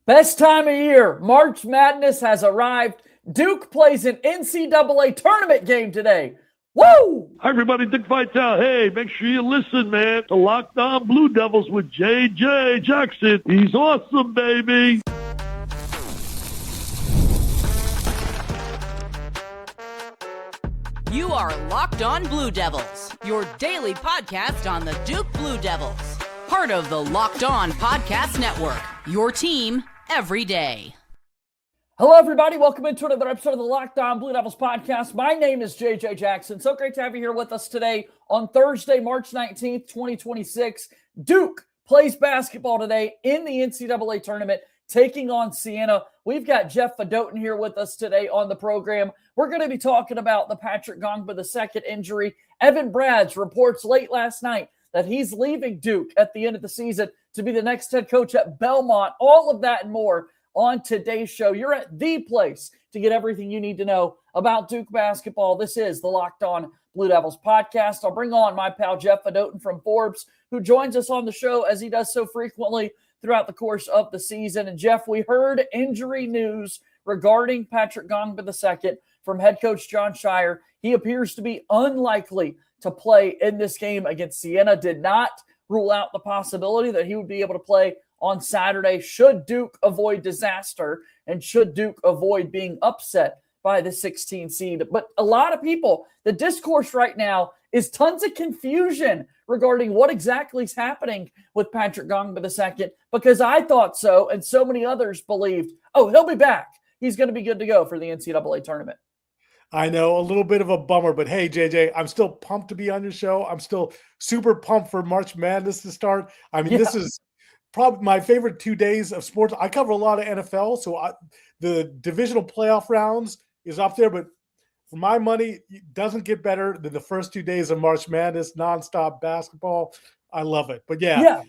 Best time of year. March Madness has arrived. Duke plays an NCAA Tournament game today. Woo! Hi, everybody. Dick Vitale. Hey, make sure you listen, man, to Locked On Blue Devils with J.J. Jackson. He's awesome, baby. You are Locked On Blue Devils, your daily podcast on the Duke Blue Devils. Part of the Locked On Podcast Network, your team every day. Hello, everybody. Welcome into another episode of the Locked On Blue Devils podcast. My name is J.J. Jackson. So great to have you here with us today on Thursday, March 19th, 2026. Duke plays basketball today in the NCAA Tournament, taking on Siena. We've got Jeff Fedotin here with us today on the program. We're going to be talking about the Patrick Ngongba II injury. Evan Bradds reports late last night that he's leaving Duke at the end of the season to be the next head coach at Belmont. All of that and more on today's show. You're at the place to get everything you need to know about Duke basketball. This is the Locked On Blue Devils podcast. I'll bring on my pal Jeff Fedotin from Forbes, who joins us on the show as he does so frequently throughout the course of the season. And Jeff, we heard injury news regarding Patrick Ngongba II from head coach Jon Scheyer. He appears to be unlikely to play in this game against Siena. Did not rule out the possibility that he would be able to play on Saturday should Duke avoid disaster and should Duke avoid being upset by the 16 seed. But a lot of people, the discourse right now is tons of confusion regarding what exactly is happening with Patrick Ngongba II, because I thought so and so many others believed, oh, he'll be back. He's going to be good to go for the NCAA tournament. I know, a little bit of a bummer, but hey, JJ, I'm still pumped to be on your show. I'm still super pumped for March Madness to start. I mean, This is probably my favorite 2 days of sports. I cover a lot of NFL, so the divisional playoff rounds is up there, but for my money, it doesn't get better than the first 2 days of March Madness, nonstop basketball. I love it. But yeah.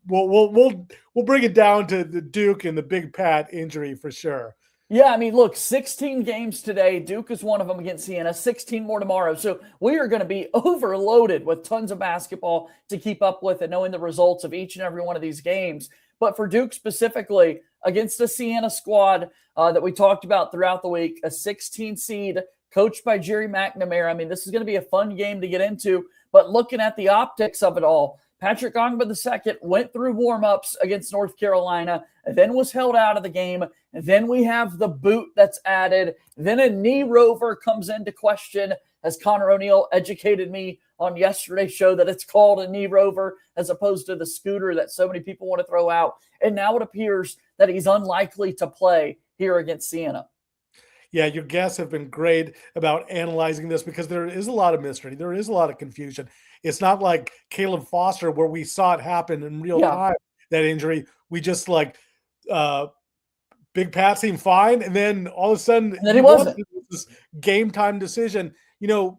We'll bring it down to the Duke and the Big Pat injury for sure. Yeah, I mean, look, 16 games today. Duke is one of them against Siena, 16 more tomorrow. So we are going to be overloaded with tons of basketball to keep up with and knowing the results of each and every one of these games. But for Duke specifically, against the Siena squad that we talked about throughout the week, a 16 seed coached by Jerry McNamara. I mean, this is going to be a fun game to get into. But looking at the optics of it all, Patrick Ngongba II went through warmups against North Carolina, and then was held out of the game. And then we have the boot that's added. Then a knee rover comes into question, as Connor O'Neill educated me on yesterday's show that it's called a knee rover as opposed to the scooter that so many people want to throw out. And now it appears that he's unlikely to play here against Siena. Yeah, your guests have been great about analyzing this because there is a lot of mystery. There is a lot of confusion. It's not like Caleb Foster where we saw it happen in real time, that injury. We just Big Pat seemed fine, and then all of a sudden he wasn't. This game time decision. You know,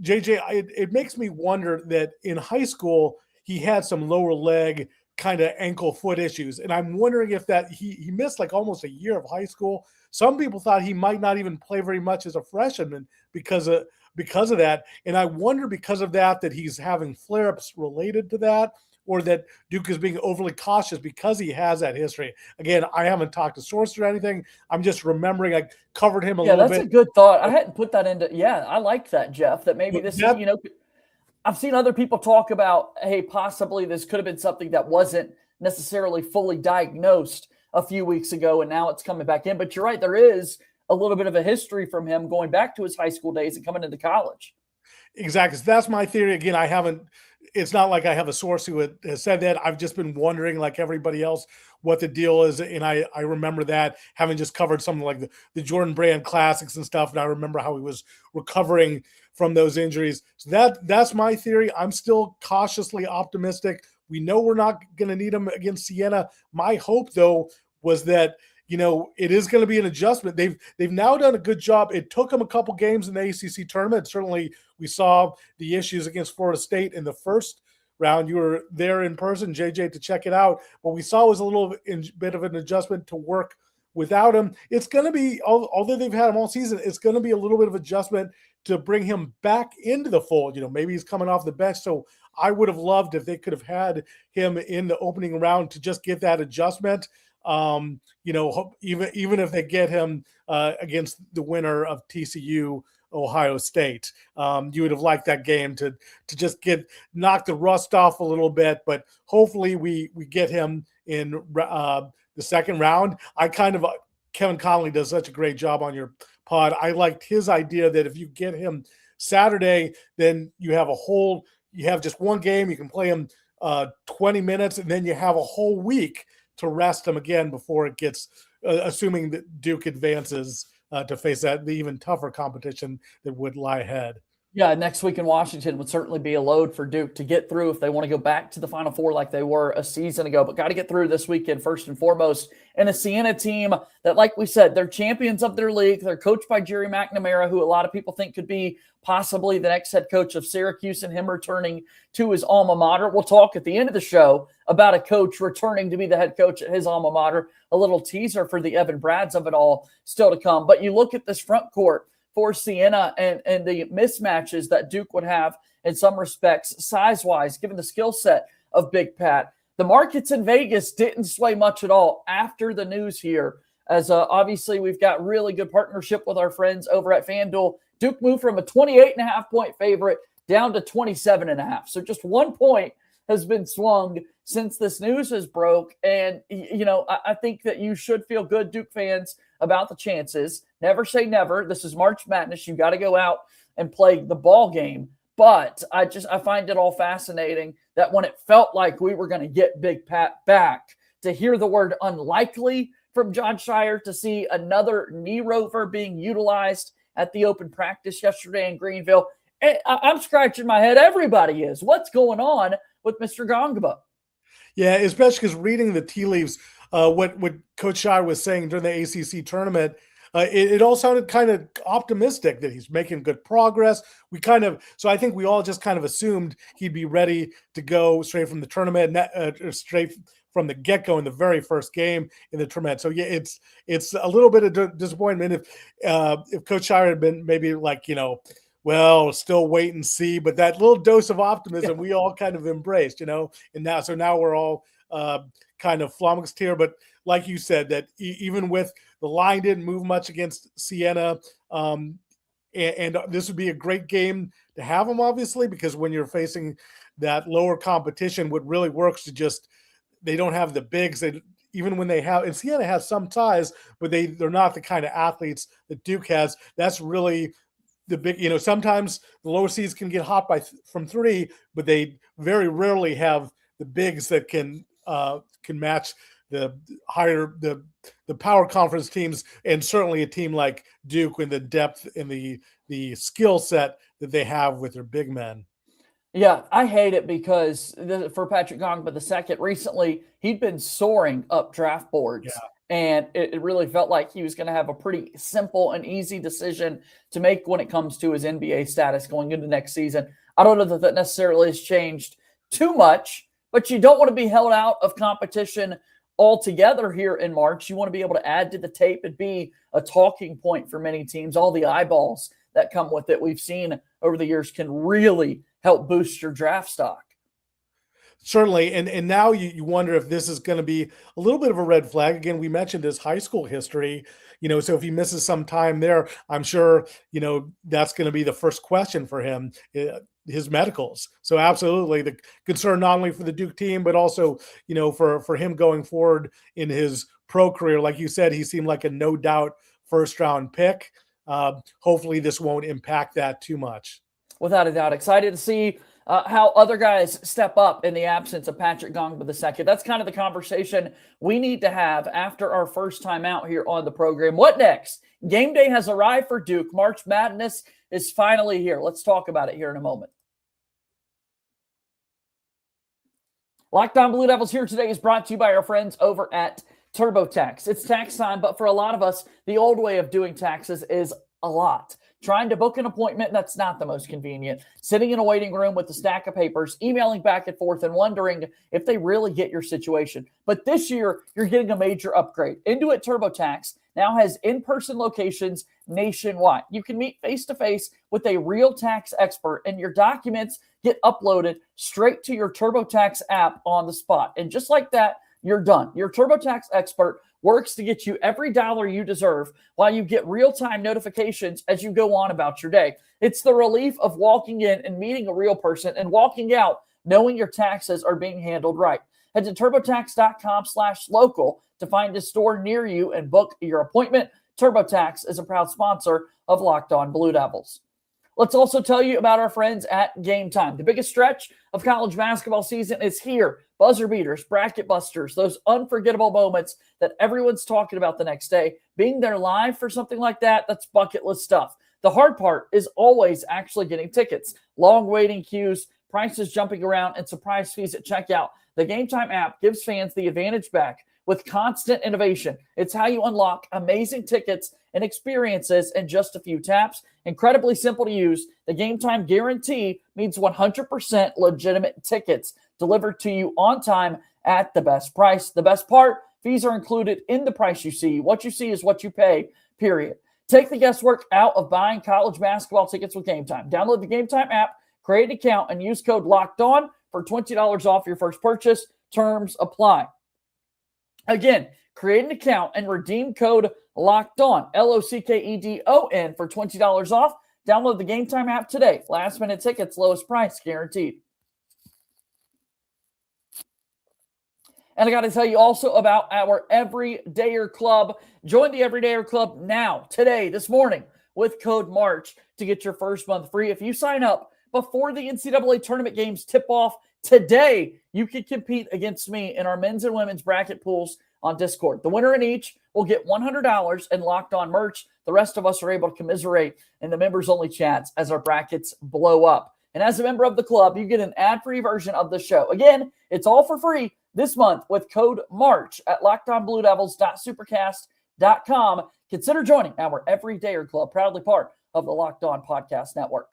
JJ, it makes me wonder that in high school he had some lower leg kind of ankle foot issues, and I'm wondering if that he missed like almost a year of high school. Some people thought he might not even play very much as a freshman because of that, and I wonder because of that he's having flare-ups related to that, or that Duke is being overly cautious because he has that history. Again, I haven't talked to sources or anything. I'm just remembering I covered him a little bit. Yeah, that's a good thought. I hadn't put that into – yeah, I like that, Jeff, that maybe this is, I've seen other people talk about, hey, possibly this could have been something that wasn't necessarily fully diagnosed a few weeks ago, and now it's coming back in. But you're right, there is a little bit of a history from him going back to his high school days and coming into college. Exactly. So that's my theory. Again, it's not like I have a source who has said that. I've just been wondering, like everybody else, what the deal is. And I remember that, having just covered something like the Jordan Brand Classics and stuff. And I remember how he was recovering from those injuries. So that's my theory. I'm still cautiously optimistic. We know we're not going to need him against Siena. My hope, though, was that, it is going to be an adjustment. They've now done a good job. It took them a couple games in the ACC tournament. Certainly, we saw the issues against Florida State in the first round. You were there in person, JJ, to check it out. What we saw was a little bit of an adjustment to work without him. It's going to be, although they've had him all season, it's going to be a little bit of adjustment to bring him back into the fold. Maybe he's coming off the bench. So I would have loved if they could have had him in the opening round to just get that adjustment. Even if they get him against the winner of TCU Ohio State. You would have liked that game to just knock the rust off a little bit, but hopefully we get him in the second round. Kevin Connolly does such a great job on your pod. I liked his idea that if you get him Saturday, then you have just one game. You can play him 20 minutes, and then you have a whole week to rest him again before it gets, assuming that Duke advances to face the even tougher competition that would lie ahead. Yeah, next week in Washington would certainly be a load for Duke to get through if they want to go back to the Final Four like they were a season ago. But got to get through this weekend first and foremost. And a Siena team that, like we said, they're champions of their league. They're coached by Jerry McNamara, who a lot of people think could be possibly the next head coach of Syracuse and him returning to his alma mater. We'll talk at the end of the show about a coach returning to be the head coach at his alma mater. A little teaser for the Evan Brads of it all still to come. But you look at this front court for Siena and the mismatches that Duke would have in some respects, size-wise, given the skill set of Big Pat. The markets in Vegas didn't sway much at all after the news here, as obviously we've got really good partnership with our friends over at FanDuel. Duke moved from a 28.5-point favorite down to 27.5. So just 1 point has been swung since this news has broke. And, I think that you should feel good, Duke fans, about the chances. Never say never. This is March Madness. You got to go out and play the ball game. But I find it all fascinating that when it felt like we were going to get Big Pat back, to hear the word unlikely from Jon Scheyer, to see another knee rover being utilized at the open practice yesterday in Greenville, I'm scratching my head. Everybody is. What's going on with Mr. Ngongba? Yeah, especially because reading the tea leaves, what Coach Scheyer was saying during the ACC tournament, it all sounded kind of optimistic that he's making good progress. So I think we all just kind of assumed he'd be ready to go straight from the tournament, straight from the get-go in the very first game in the tournament. So yeah, it's a little bit of disappointment if Coach Scheyer had been maybe like, well, still wait and see, but that little dose of optimism we all kind of embraced, and now we're all kind of flummoxed here. But like you said, that even with the line didn't move much against Siena, and this would be a great game to have them, obviously, because when you're facing that lower competition, what really works is they don't have the bigs. Even when they have, and Siena has some ties, but they're not the kind of athletes that Duke has. That's really the big, sometimes the lower seeds can get hot from three, but they very rarely have the bigs that can match the higher, the power conference teams, and certainly a team like Duke with the depth and the skill set that they have with their big men. Yeah, I hate it because for Patrick Ngongba II, recently he'd been soaring up draft boards. Yeah. And it really felt like he was going to have a pretty simple and easy decision to make when it comes to his NBA status going into next season. I don't know that necessarily has changed too much, but you don't want to be held out of competition altogether here in March. You want to be able to add to the tape and be a talking point for many teams. All the eyeballs that come with it, we've seen over the years, can really help boost your draft stock. Certainly. And now you wonder if this is going to be a little bit of a red flag. Again, we mentioned his high school history, so if he misses some time there, I'm sure, that's going to be the first question for him, his medicals. So absolutely the concern, not only for the Duke team, but also, for him going forward in his pro career. Like you said, he seemed like a no doubt first round pick. Hopefully this won't impact that too much. Without a doubt. Excited to see how other guys step up in the absence of Patrick Ngongba II. That's kind of the conversation we need to have after our first time out here on the program. What next? Game day has arrived for Duke. March Madness is finally here. Let's talk about it here in a moment. Locked On Blue Devils here today is brought to you by our friends over at TurboTax. It's tax time, but for a lot of us, the old way of doing taxes is a lot. Trying to book an appointment, that's not the most convenient. Sitting in a waiting room with a stack of papers, emailing back and forth, and wondering if they really get your situation. But this year, you're getting a major upgrade. Intuit TurboTax now has in-person locations nationwide. You can meet face-to-face with a real tax expert, and your documents get uploaded straight to your TurboTax app on the spot. And just like that, you're done. Your TurboTax expert works to get you every dollar you deserve while you get real-time notifications as you go on about your day. It's the relief of walking in and meeting a real person and walking out knowing your taxes are being handled right. Head to TurboTax.com/local to find a store near you and book your appointment. TurboTax is a proud sponsor of Locked On Blue Devils. Let's also tell you about our friends at Game Time. The biggest stretch of college basketball season is here. Buzzer beaters, bracket busters, those unforgettable moments that everyone's talking about the next day. Being there live for something like that, that's bucket list stuff. The hard part is always actually getting tickets. Long waiting queues, prices jumping around, and surprise fees at checkout. The Game Time app gives fans the advantage back with constant innovation. It's how you unlock amazing tickets and experiences in just a few taps. Incredibly simple to use. The Game Time guarantee means 100% legitimate tickets delivered to you on time at the best price. The best part, fees are included in the price you see. What you see is what you pay, period. Take the guesswork out of buying college basketball tickets with Game Time. Download the Game Time app, create an account, and use code LOCKEDON for $20 off your first purchase. Terms apply. Again, create an account and redeem code LOCKEDON, LOCKEDON, for $20 off. Download the Game Time app today. Last minute tickets, lowest price guaranteed. And I got to tell you also about our Everydayer Club. Join the Everydayer Club now, today, this morning, with code MARCH to get your first month free. If you sign up before the NCAA Tournament games tip off today, you can compete against me in our men's and women's bracket pools on Discord. The winner in each will get $100 in Locked On merch. The rest of us are able to commiserate in the members-only chats as our brackets blow up. And as a member of the club, you get an ad-free version of the show. Again, it's all for free this month with code MARCH at LockedOnBlueDevils.supercast.com. Consider joining our Everydayer Club, proudly part of the Locked On Podcast Network.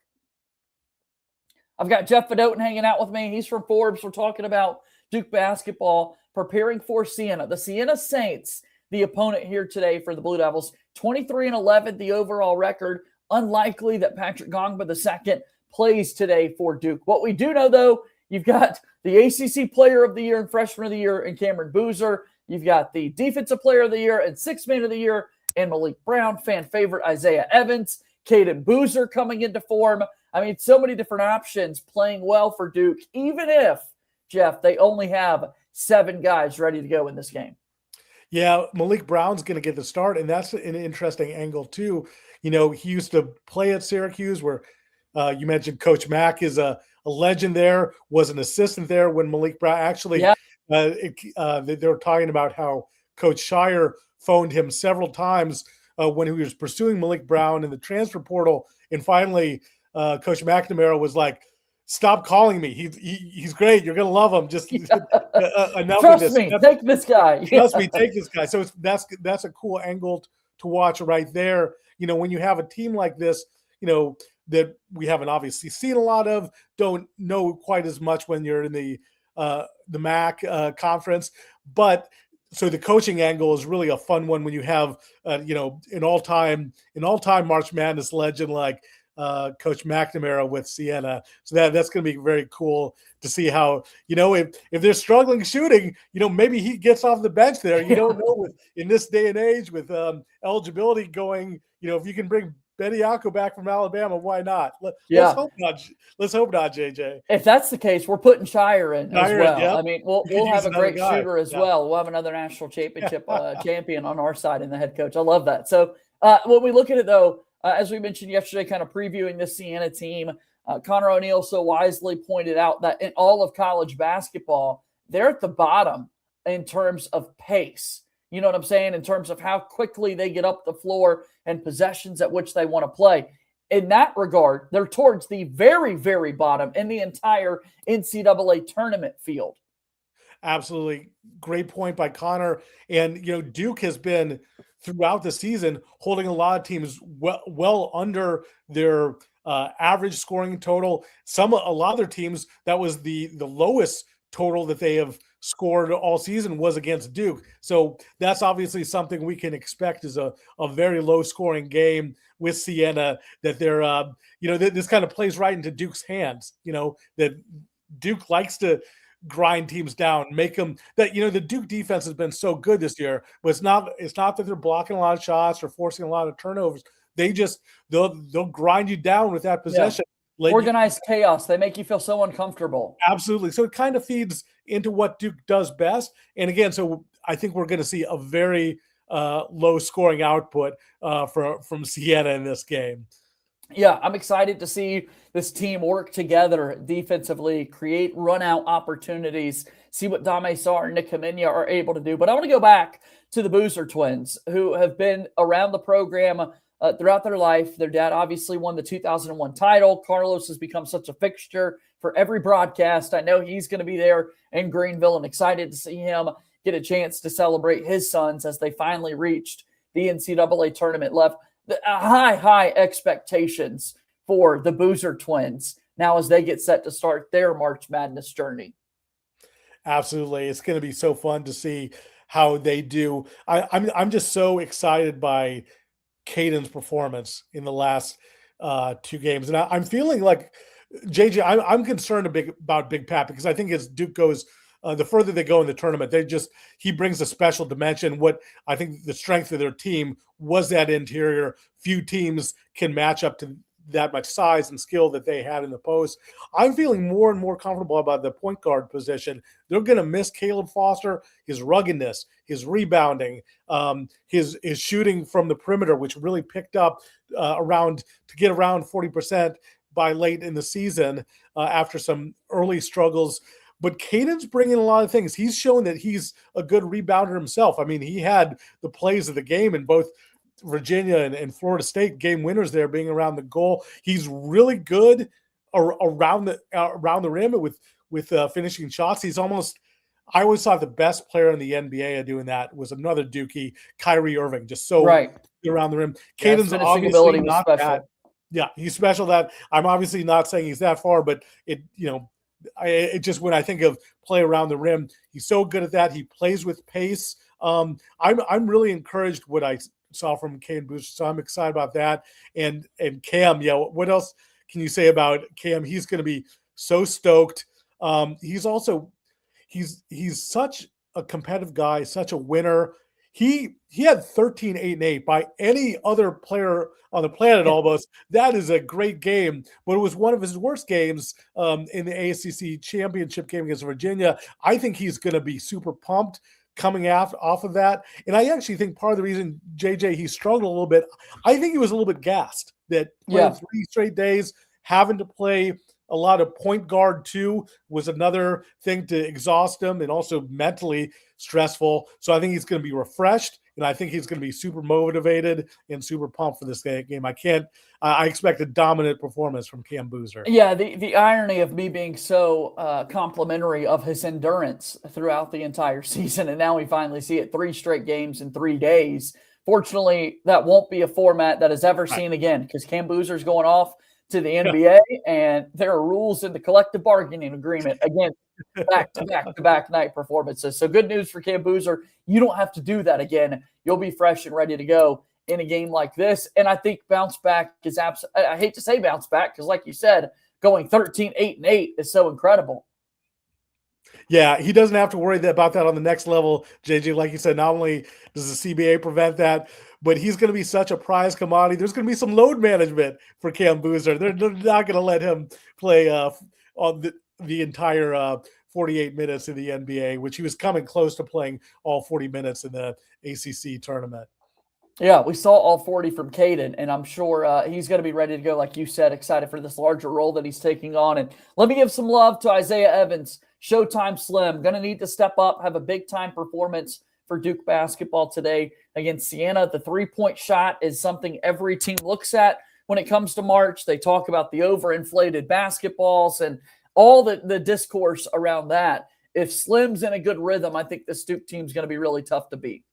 I've got Jeff Fedotin hanging out with me. He's from Forbes. We're talking about Duke basketball, preparing for Siena. The Siena Saints, the opponent here today for the Blue Devils. 23-11, the overall record. Unlikely that Patrick Ngongba II plays today for Duke. What we do know, though, you've got the ACC Player of the Year and Freshman of the Year in Cameron Boozer. You've got the Defensive Player of the Year and Sixth Man of the Year in Maliq Brown, fan favorite Isaiah Evans, Caden Boozer coming into form. I mean, so many different options playing well for Duke, even if, Jeff, they only have 7 guys ready to go in this game. Yeah, Maliq Brown's going to get the start, and that's an interesting angle too. You know, he used to play at Syracuse where you mentioned Coach Mack is a legend there, was an assistant there when Maliq Brown actually, they were talking about how Coach Scheyer phoned him several times when he was pursuing Maliq Brown in the transfer portal. And finally, Coach McNamara was like, "Stop calling me. He's great. You're going to love him. Just enough Trust of this. me, take this guy. Trust me, take this guy." So that's a cool angle to watch right there. You know, when you have a team like this, you know, that we haven't obviously seen a lot of, don't know quite as much when you're in the MAC conference, but so the coaching angle is really a fun one when you have you know, an all-time March Madness legend like Coach McNamara with Siena. So that's going to be very cool to see how, you know, if they're struggling shooting, you know, maybe he gets off the bench there. You don't know in this day and age with eligibility going, you know, if you can bring Bediako back from Alabama, why not? Let's hope not. Let's hope not, JJ. If that's the case, we're putting Scheyer in as well. Yeah. I mean, we'll have a great shooter as well. We'll have another national championship champion on our side in the head coach. I love that. So when we look at it, though, as we mentioned yesterday, kind of previewing the Siena team, Connor O'Neill so wisely pointed out that in all of college basketball, they're at the bottom in terms of pace. You know what I'm saying? In terms of how quickly they get up the floor and possessions at which they want to play. In that regard, they're towards the very, very bottom in the entire NCAA tournament field. Absolutely. Great point by Connor. And, you know, Duke has been throughout the season holding a lot of teams well under their average scoring total. A lot of their teams, that was the lowest total that they have scored all season was against Duke. So that's obviously something we can expect is a very low scoring game with Siena, that they're, you know, this kind of plays right into Duke's hands, you know, that Duke likes to grind teams down, make them that, the Duke defense has been so good this year, but it's not that they're blocking a lot of shots or forcing a lot of turnovers. They'll grind you down with that possession. Yeah. Organized chaos. They make you feel so uncomfortable. Absolutely. So it kind of feeds into what Duke does best. And again, so I think we're going to see a very low scoring output from Siena in this game. Yeah, I'm excited to see this team work together defensively, create run-out opportunities, see what Dame Sarr and Nick Kamenya are able to do. But I want to go back to the Boozer twins, who have been around the program throughout their life. Their dad obviously won the 2001 title. Carlos has become such a fixture for every broadcast. I know he's going to be there in Greenville, and excited to see him get a chance to celebrate his sons as they finally reached the NCAA tournament. Left high expectations for the Boozer twins now as they get set to start their March Madness journey. Absolutely. It's going to be so fun to see how they do. I'm just so excited by Caden's performance in the last 2 games. And I'm feeling like, JJ, I'm concerned about Big Pat, because I think as Duke goes, the further they go in the tournament, he brings a special dimension. What I think the strength of their team was that interior. Few teams can match up to that much size and skill that they had in the post. I'm feeling more and more comfortable about the point guard position. They're going to miss Caleb Foster, his ruggedness, his rebounding, his shooting from the perimeter, which really picked up around 40% by late in the season after some early struggles. But Caden's bringing a lot of things. He's shown that he's a good rebounder himself. I mean, he had the plays of the game in both Virginia and Florida State, game winners there, being around the goal. He's really good around the rim with finishing shots. He's almost, I always thought the best player in the NBA at doing that was another Dookie, Kyrie Irving, just so around the rim. Caden's obviously not that. Yeah, he's special. That I'm obviously not saying he's that far, but it just, when I think of play around the rim, he's so good at that. He plays with pace. I'm really encouraged what I saw from Caden Boozer, so I'm excited about that. And Cam, what else can you say about Cam? He's going to be so stoked. He's such a competitive guy, such a winner. He had 13, 8, and 8 by any other player on the planet almost. That is a great game, but it was one of his worst games in the ACC championship game against Virginia. I think he's going to be super pumped coming off of that. And I actually think part of the reason, JJ, he struggled a little bit, I think he was a little bit gassed that 3 straight days, having to play a lot of point guard too was another thing to exhaust him, and also mentally stressful. So I think he's going to be refreshed, and I think he's going to be super motivated and super pumped for this game. I expect a dominant performance from Cam Boozer. Yeah, the irony of me being so complimentary of his endurance throughout the entire season, and now we finally see it 3 straight games in 3 days. Fortunately, that won't be a format that is ever seen again, because Cam Boozer's going off to the NBA, and there are rules in the collective bargaining agreement against back-to-back night performances. So good news for Cam Boozer. You don't have to do that again. You'll be fresh and ready to go in a game like this. And I think bounce back is I hate to say bounce back, because like you said, going 13, 8, and 8 is so incredible. Yeah, he doesn't have to worry about that on the next level, JJ. Like you said, not only does the CBA prevent that, but he's going to be such a prize commodity. There's going to be some load management for Cam Boozer. They're not going to let him play on the entire 48 minutes in the NBA, which he was coming close to playing all 40 minutes in the ACC tournament. Yeah, we saw all 40 from Caden, and I'm sure he's going to be ready to go, like you said, excited for this larger role that he's taking on. And let me give some love to Isaiah Evans, Showtime Slim. Going to need to step up, have a big-time performance for Duke basketball today against Siena. The three-point shot is something every team looks at when it comes to March. They talk about the overinflated basketballs and all the discourse around that. If Slim's in a good rhythm, I think this Duke team's going to be really tough to beat.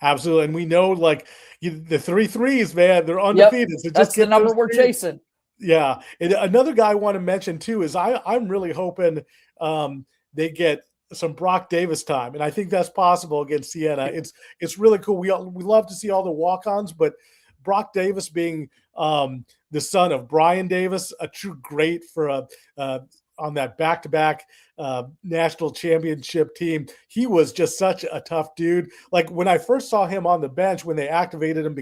Absolutely. And we know, the 3 threes, man, they're undefeated. Yep. So that's the number we're chasing. Yeah. And another guy I want to mention too is I'm really hoping they get some Brock Davis time, and I think that's possible against Siena. It's really cool. We love to see all the walk-ons, but Brock Davis being the son of Brian Davis, a true great for on that back-to-back national championship team. He was just such a tough dude. Like when I first saw him on the bench, when they activated him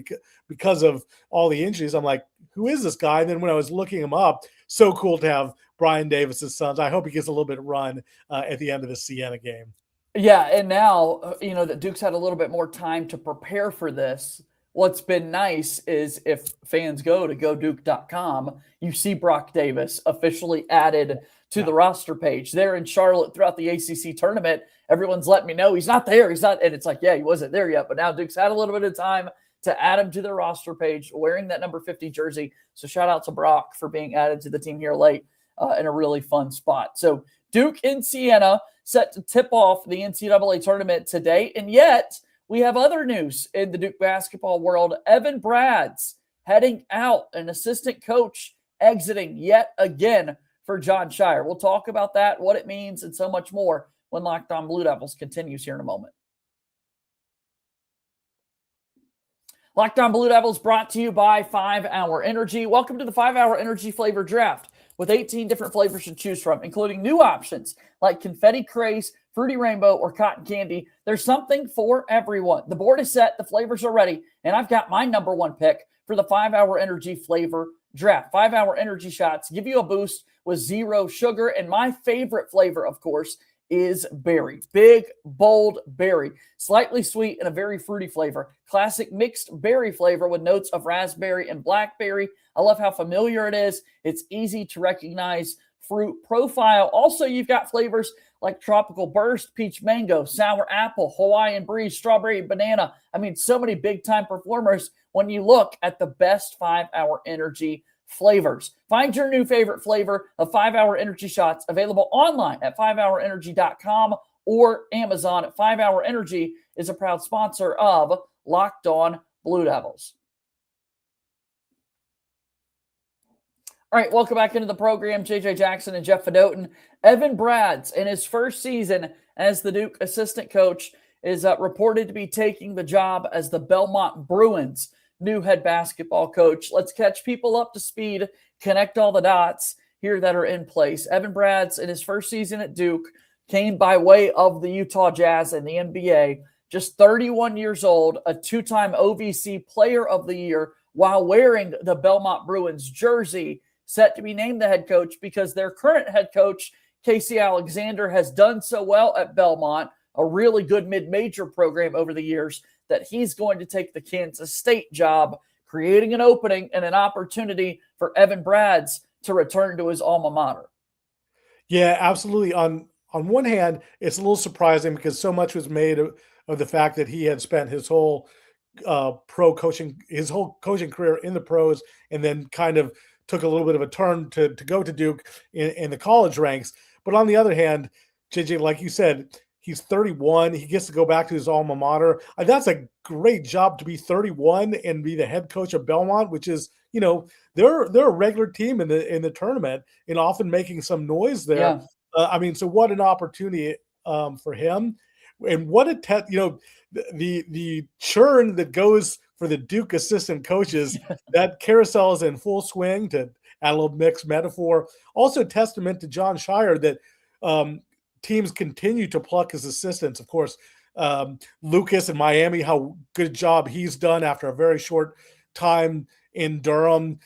because of all the injuries, I'm like, who is this guy? And then when I was looking him up, so cool to have Brian Davis's sons. I hope he gets a little bit of run at the end of the Siena game. Yeah, and now, that Duke's had a little bit more time to prepare for this. What's been nice is if fans go to goduke.com, you see Brock Davis officially added to the roster page. There in Charlotte throughout the ACC tournament, everyone's letting me know he's not there. He's not. And it's like, yeah, he wasn't there yet. But now Duke's had a little bit of time to add him to their roster page wearing that number 50 jersey. So shout out to Brock for being added to the team here late in a really fun spot. So Duke in Siena set to tip off the NCAA tournament today. And yet we have other news in the Duke basketball world. Evan Brad's heading out, an assistant coach exiting yet again for Jon Scheyer. We'll talk about that, what it means, and so much more when Locked On Blue Devils continues here in a moment. Locked On Blue Devils brought to you by 5-Hour Energy. Welcome to the 5-Hour Energy Flavor Draft with 18 different flavors to choose from, including new options like confetti craze, fruity rainbow, or cotton candy. There's something for everyone. The board is set, the flavors are ready, and I've got my number one pick for the 5-Hour Energy Flavor Draft. 5-Hour Energy shots give you a boost with zero sugar, and my favorite flavor, of course, is berry. Big, bold berry. Slightly sweet and a very fruity flavor. Classic mixed berry flavor with notes of raspberry and blackberry. I love how familiar it is. It's easy to recognize fruit profile. Also, you've got flavors like Tropical Burst, Peach Mango, Sour Apple, Hawaiian Breeze, Strawberry Banana. I mean, so many big-time performers when you look at the best 5-Hour Energy flavors. Find your new favorite flavor of 5-Hour Energy shots available online at 5hourenergy.com or Amazon. 5-Hour Energy is a proud sponsor of Locked On Blue Devils. All right, welcome back into the program. JJ Jackson and Jeff Fedotin. Evan Brad's in his first season as the Duke assistant coach is reported to be taking the job as the Belmont Bruins' new head basketball coach. Let's catch people up to speed, connect all the dots here that are in place. Evan Brad's in his first season at Duke came by way of the Utah Jazz and the NBA. Just 31 years old, a two-time OVC Player of the Year while wearing the Belmont Bruins jersey, set to be named the head coach because their current head coach, Casey Alexander, has done so well at Belmont, a really good mid-major program over the years, that he's going to take the Kansas State job, creating an opening and an opportunity for Evan Brad's to return to his alma mater. Yeah, absolutely. On one hand, it's a little surprising because so much was made of the fact that he had spent his whole coaching career in the pros and then kind of took a little bit of a turn to go to Duke in the college ranks. But on the other hand, JJ, like you said, he's 31. He gets to go back to his alma mater. That's a great job to be 31 and be the head coach of Belmont, which is, they're a regular team in the tournament and often making some noise there. Yeah. So what an opportunity for him, and what the churn that goes for the Duke assistant coaches. That carousel is in full swing, to add a little mixed metaphor. Also, testament to Jon Scheyer that teams continue to pluck his assistants. Of course, Lucas in Miami, how good a job he's done after a very short time in Durham.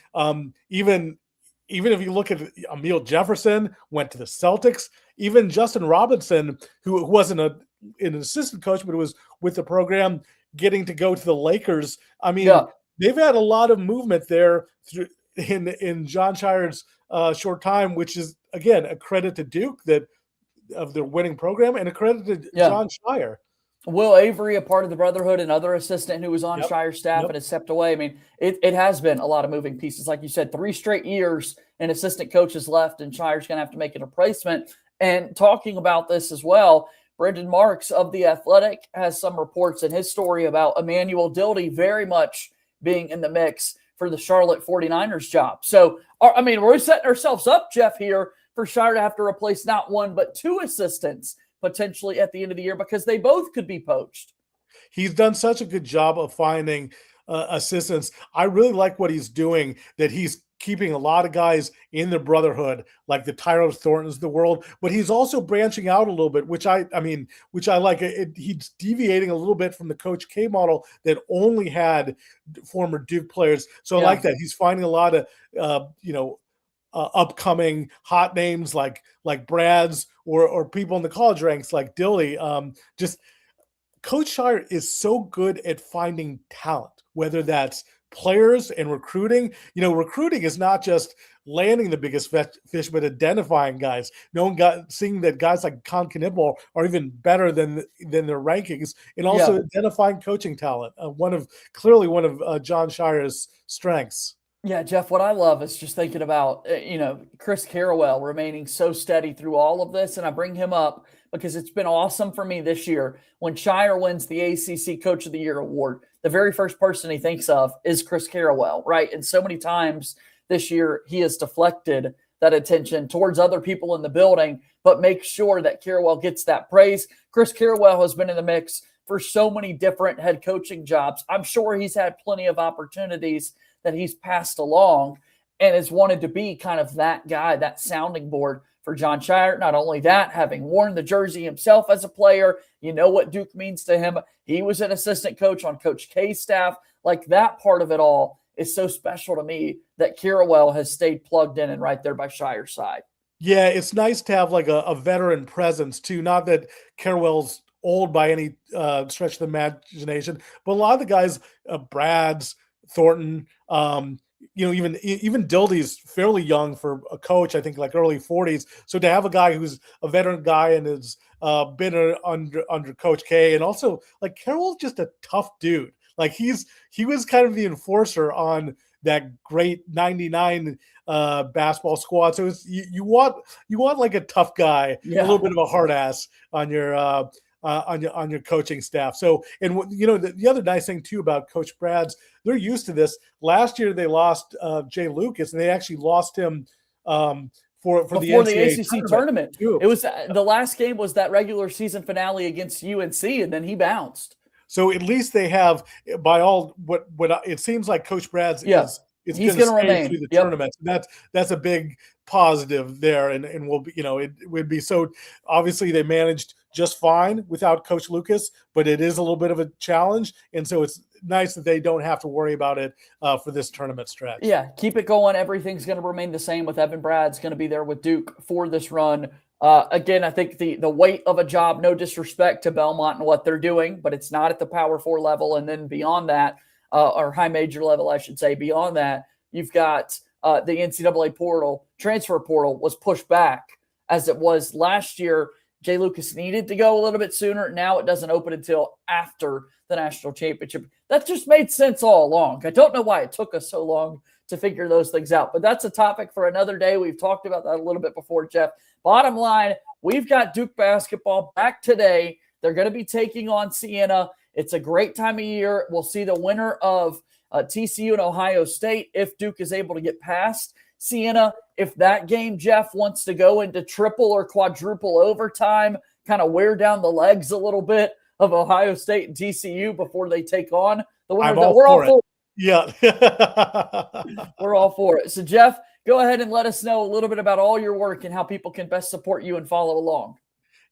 Even if you look at Emile Jefferson, went to the Celtics. Even Justin Robinson, who wasn't an assistant coach, but was with the program, getting to go to the Lakers. They've had a lot of movement there in Jon Scheyer's short time, which is, again, a credit to Duke of their winning program, and a credit to Jon Scheyer. Will Avery, a part of the Brotherhood, another assistant who was on Scheyer's staff and has stepped away. It has been a lot of moving pieces. Like you said, 3 straight years and assistant coaches left, and Scheyer's going to have to make a replacement. And talking about this as well, Brendan Marks of The Athletic has some reports in his story about Emmanuel Dildy very much being in the mix for the Charlotte 49ers job. So, we're setting ourselves up, Jeff, here for Scheyer to have to replace not 1, but 2 assistants potentially at the end of the year, because they both could be poached. He's done such a good job of finding assistants. I really like what he's doing, that he's keeping a lot of guys in the brotherhood, like the Tyler Thorntons of the world, but he's also branching out a little bit, which I like. He's deviating a little bit from the Coach K model that only had former Duke players. So I like that. He's finding a lot of, upcoming hot names like Brad's or people in the college ranks like Dilly. Just Coach Scheyer is so good at finding talent, whether that's players and recruiting. Recruiting is not just landing the biggest fish, but identifying guys. Seeing that guys like Con Knipple are even better than their rankings, and also identifying coaching talent. One of Jon Scheyer's strengths. Yeah, Jeff, what I love is just thinking about, Chris Carousel remaining so steady through all of this. And I bring him up because it's been awesome for me this year. When Scheyer wins the ACC Coach of the Year award, the very first person he thinks of is Chris Carousel, right? And so many times this year, he has deflected that attention towards other people in the building, but make sure that Carousel gets that praise. Chris Carousel has been in the mix for so many different head coaching jobs. I'm sure he's had plenty of opportunities that he's passed along and has wanted to be kind of that guy, that sounding board for Jon Scheyer. Not only that, having worn the jersey himself as a player, you know what Duke means to him. He was an assistant coach on Coach K's staff. Like, that part of it all is so special to me that Carousel has stayed plugged in and right there by Scheyer's side. Yeah, it's nice to have like a veteran presence too. Not that Carousel's old by any stretch of the imagination, but a lot of the guys, Brad's, Thornton, even Dildy's fairly young for a coach, I think like early 40s. So to have a guy who's a veteran guy and has been under Coach K, and also like Carroll's just a tough dude. Like he was kind of the enforcer on that great 99 basketball squad. So you want like a tough guy, a little bit of a hard ass on your coaching staff. So, and the other nice thing too about Coach Brad's, they're used to this. Last year they lost Jay Lucas, and they actually lost him for the NCAA tournament. It was the last game was that regular season finale against UNC, and then he bounced. So at least they have, by all what it seems like, Coach Brad's he's going to remain through the tournament. And that's a big positive there, and will be, it would be so. Obviously, they managed just fine without Coach Lucas, but it is a little bit of a challenge, and so it's nice that they don't have to worry about it for this tournament stretch. Yeah, keep it going. Everything's going to remain the same with Evan Brad's going to be there with Duke for this run. Again, I think the weight of a job, no disrespect to Belmont and what they're doing, but it's not at the Power 4 level. And then beyond that, or high major level, I should say, beyond that, you've got the NCAA portal, transfer portal was pushed back as it was last year. Jay Lucas needed to go a little bit sooner. Now it doesn't open until after the national championship. That just made sense all along. I don't know why it took us so long to figure those things out, but that's a topic for another day. We've talked about that a little bit before, Jeff. Bottom line, we've got Duke basketball back today. They're going to be taking on Siena. It's a great time of year. We'll see the winner of TCU and Ohio State if Duke is able to get past Siena. If that game, Jeff, wants to go into triple or quadruple overtime, kind of wear down the legs a little bit of Ohio State and TCU before they take on the winner. We're all for it. Yeah. We're all for it. So, Jeff, go ahead and let us know a little bit about all your work and how people can best support you and follow along.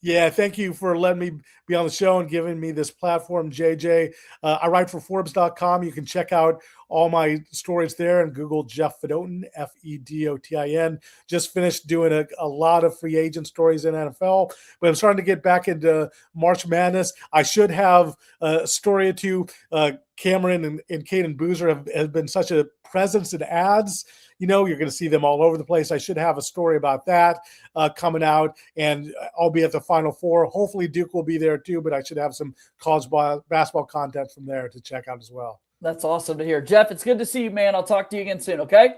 Yeah, thank you for letting me be on the show and giving me this platform, JJ. I write for Forbes.com. You can check out all my stories there and Google Jeff Fedotin, Fedotin. Just finished doing a lot of free agent stories in NFL, but I'm starting to get back into March Madness. I should have a story or two. Cameron and Caden Boozer have been such a presence in ads. You're going to see them all over the place. I should have a story about that coming out, and I'll be at the Final Four. Hopefully Duke will be there too, but I should have some college basketball content from there to check out as well. That's awesome to hear. Jeff, it's good to see you, man. I'll talk to you again soon, okay?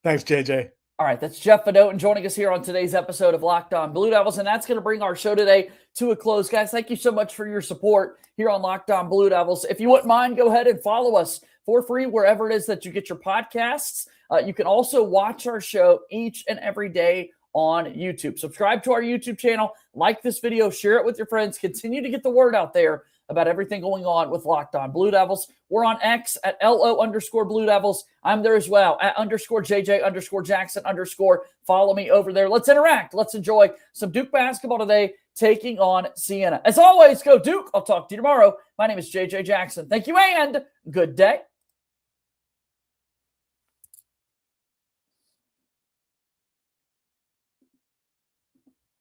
Thanks, JJ. All right, that's Jeff Fedotin joining us here on today's episode of Locked On Blue Devils, and that's going to bring our show today to a close. Guys, thank you so much for your support here on Locked On Blue Devils. If you wouldn't mind, go ahead and follow us for free wherever it is that you get your podcasts. You can also watch our show each and every day on YouTube. Subscribe to our YouTube channel, like this video, share it with your friends, continue to get the word out there about everything going on with Locked On Blue Devils. We're on X at LO_Blue Devils. I'm there as well at _JJ_Jackson_. Follow me over there. Let's interact. Let's enjoy some Duke basketball today, taking on Siena. As always, go Duke. I'll talk to you tomorrow. My name is JJ Jackson. Thank you and good day.